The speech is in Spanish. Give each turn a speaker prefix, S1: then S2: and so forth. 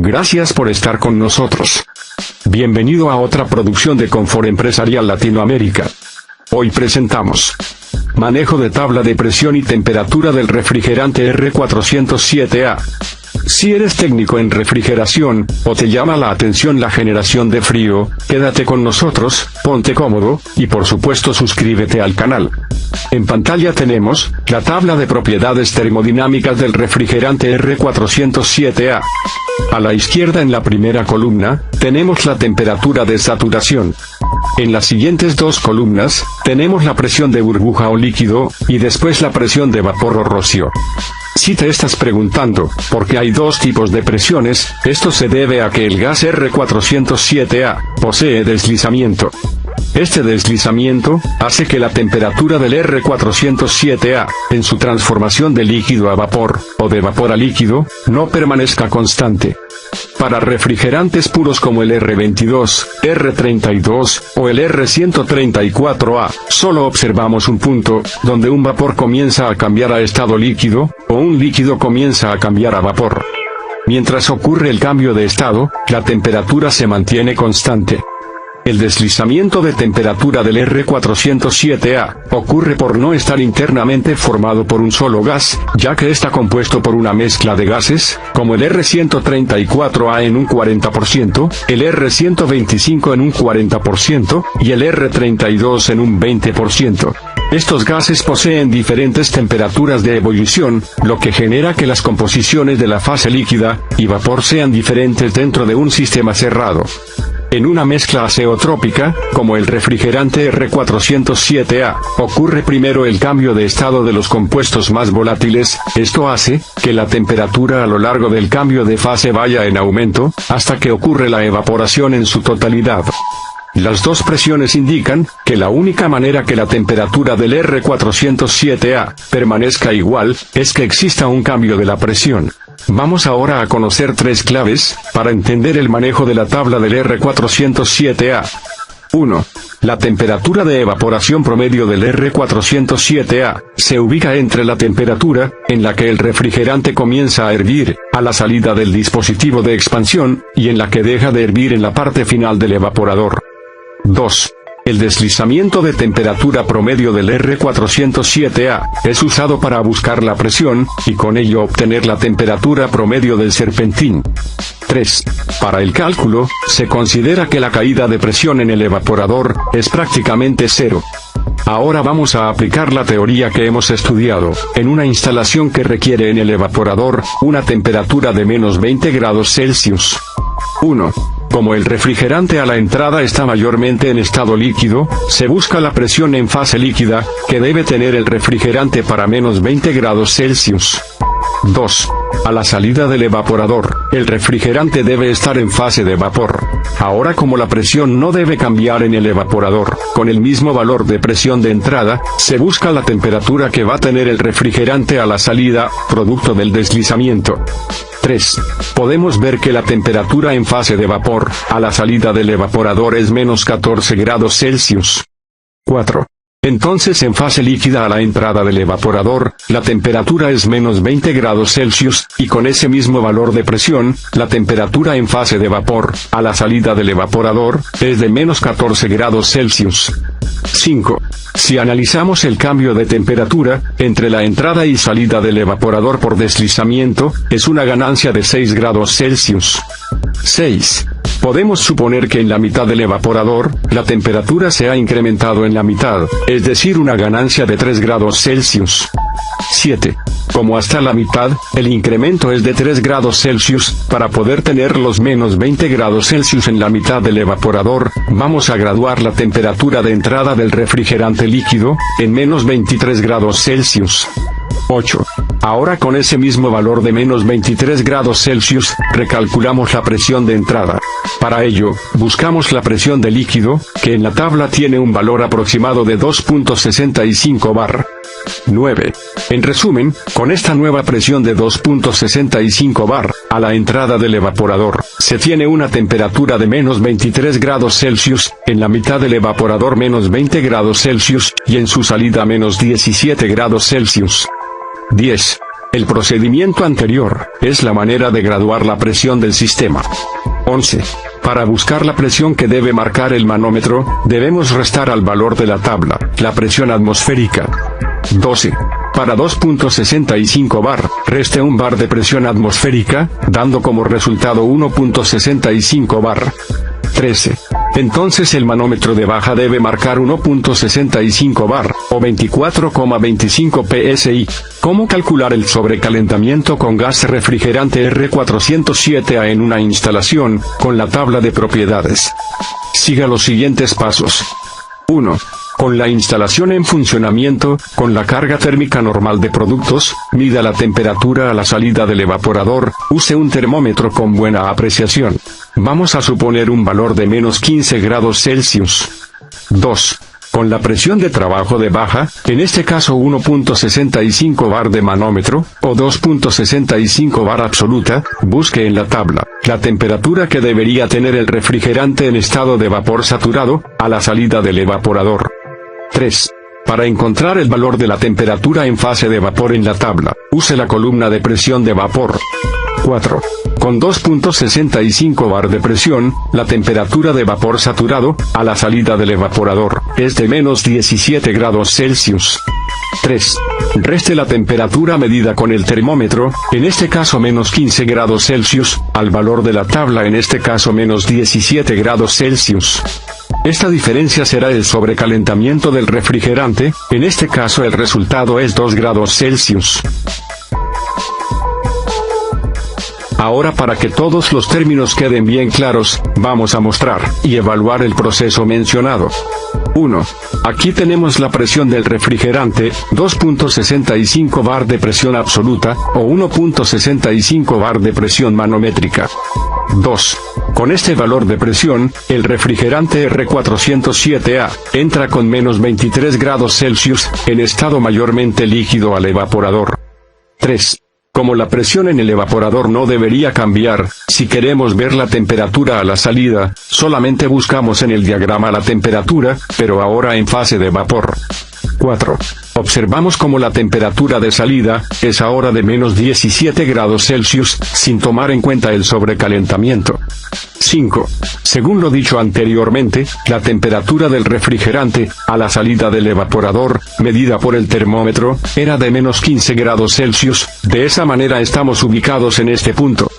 S1: Gracias por estar con nosotros. Bienvenido a otra producción de Confort Empresarial Latinoamérica. Hoy presentamos manejo de tabla de presión y temperatura del refrigerante R407A. Si eres técnico en refrigeración, o te llama la atención la generación de frío, quédate con nosotros, ponte cómodo, y por supuesto suscríbete al canal. En pantalla tenemos la tabla de propiedades termodinámicas del refrigerante R407A. A la izquierda en la primera columna, tenemos la temperatura de saturación. En las siguientes dos columnas, tenemos la presión de burbuja o líquido, y después la presión de vapor o rocío. Si te estás preguntando por qué hay dos tipos de presiones, esto se debe a que el gas R407A posee deslizamiento. Este deslizamiento hace que la temperatura del R407A, en su transformación de líquido a vapor, o de vapor a líquido, no permanezca constante. Para refrigerantes puros como el R22, R32 o el R134A, solo observamos un punto, donde un vapor comienza a cambiar a estado líquido, o un líquido comienza a cambiar a vapor. Mientras ocurre el cambio de estado, la temperatura se mantiene constante. El deslizamiento de temperatura del R407A ocurre por no estar internamente formado por un solo gas, ya que está compuesto por una mezcla de gases, como el R134A en un 40%, el R125 en un 40% y el R32 en un 20%. Estos gases poseen diferentes temperaturas de ebullición, lo que genera que las composiciones de la fase líquida y vapor sean diferentes dentro de un sistema cerrado. En una mezcla azeotrópica, como el refrigerante R407A, ocurre primero el cambio de estado de los compuestos más volátiles. Esto hace que la temperatura a lo largo del cambio de fase vaya en aumento, hasta que ocurre la evaporación en su totalidad. Las dos presiones indican que la única manera que la temperatura del R407A permanezca igual, es que exista un cambio de la presión. Vamos ahora a conocer tres claves, para entender el manejo de la tabla del R407A. 1. La temperatura de evaporación promedio del R407A se ubica entre la temperatura en la que el refrigerante comienza a hervir, a la salida del dispositivo de expansión, y en la que deja de hervir en la parte final del evaporador. 2. El deslizamiento de temperatura promedio del R407A es usado para buscar la presión, y con ello obtener la temperatura promedio del serpentín. 3. Para el cálculo, se considera que la caída de presión en el evaporador es prácticamente cero. Ahora vamos a aplicar la teoría que hemos estudiado, en una instalación que requiere en el evaporador una temperatura de menos 20 grados Celsius. 1. Como el refrigerante a la entrada está mayormente en estado líquido, se busca la presión en fase líquida, que debe tener el refrigerante para menos 20 grados Celsius. 2. A la salida del evaporador, el refrigerante debe estar en fase de vapor. Ahora, como la presión no debe cambiar en el evaporador, con el mismo valor de presión de entrada, se busca la temperatura que va a tener el refrigerante a la salida, producto del deslizamiento. 3. Podemos ver que la temperatura en fase de vapor, a la salida del evaporador es menos 14 grados Celsius. 4. Entonces en fase líquida a la entrada del evaporador, la temperatura es menos 20 grados Celsius, y con ese mismo valor de presión, la temperatura en fase de vapor, a la salida del evaporador, es de menos 14 grados Celsius. 5. Si analizamos el cambio de temperatura, entre la entrada y salida del evaporador por deslizamiento, es una ganancia de 6 grados Celsius. 6. Podemos suponer que en la mitad del evaporador, la temperatura se ha incrementado en la mitad, es decir, una ganancia de 3 grados Celsius. 7. Como hasta la mitad, el incremento es de 3 grados Celsius, para poder tener los menos 20 grados Celsius en la mitad del evaporador, vamos a graduar la temperatura de entrada del refrigerante líquido, en menos 23 grados Celsius. 8. Ahora con ese mismo valor de menos 23 grados Celsius, recalculamos la presión de entrada. Para ello, buscamos la presión de líquido, que en la tabla tiene un valor aproximado de 2.65 bar. 9. En resumen, con esta nueva presión de 2.65 bar, a la entrada del evaporador, se tiene una temperatura de menos 23 grados Celsius, en la mitad del evaporador menos 20 grados Celsius, y en su salida menos 17 grados Celsius. 10. El procedimiento anterior es la manera de graduar la presión del sistema. 11. Para buscar la presión que debe marcar el manómetro, debemos restar al valor de la tabla la presión atmosférica. 12. Para 2.65 bar, reste 1 bar de presión atmosférica, dando como resultado 1.65 bar. 13. Entonces el manómetro de baja debe marcar 1.65 bar, o 24,25 psi. ¿Cómo calcular el sobrecalentamiento con gas refrigerante R407A en una instalación, con la tabla de propiedades? Siga los siguientes pasos. 1. Con la instalación en funcionamiento, con la carga térmica normal de productos, mida la temperatura a la salida del evaporador, use un termómetro con buena apreciación. Vamos a suponer un valor de menos 15 grados Celsius. 2. Con la presión de trabajo de baja, en este caso 1.65 bar de manómetro, o 2.65 bar absoluta, busque en la tabla la temperatura que debería tener el refrigerante en estado de vapor saturado, a la salida del evaporador. 3. Para encontrar el valor de la temperatura en fase de vapor en la tabla, use la columna de presión de vapor. 4. Con 2.65 bar de presión, la temperatura de vapor saturado, a la salida del evaporador, es de menos 17 grados Celsius. 3. Reste la temperatura medida con el termómetro, en este caso menos 15 grados Celsius, al valor de la tabla en este caso menos 17 grados Celsius. Esta diferencia será el sobrecalentamiento del refrigerante, en este caso el resultado es 2 grados Celsius. Ahora, para que todos los términos queden bien claros, vamos a mostrar y evaluar el proceso mencionado. 1. Aquí tenemos la presión del refrigerante, 2.65 bar de presión absoluta, o 1.65 bar de presión manométrica. 2. Con este valor de presión, el refrigerante R407A entra con menos 23 grados Celsius, en estado mayormente líquido al evaporador. 3. Como la presión en el evaporador no debería cambiar, si queremos ver la temperatura a la salida, solamente buscamos en el diagrama la temperatura, pero ahora en fase de vapor. 4. Observamos como la temperatura de salida es ahora de menos 17 grados Celsius, sin tomar en cuenta el sobrecalentamiento. 5. Según lo dicho anteriormente, la temperatura del refrigerante, a la salida del evaporador, medida por el termómetro, era de menos 15 grados Celsius, de esa manera estamos ubicados en este punto.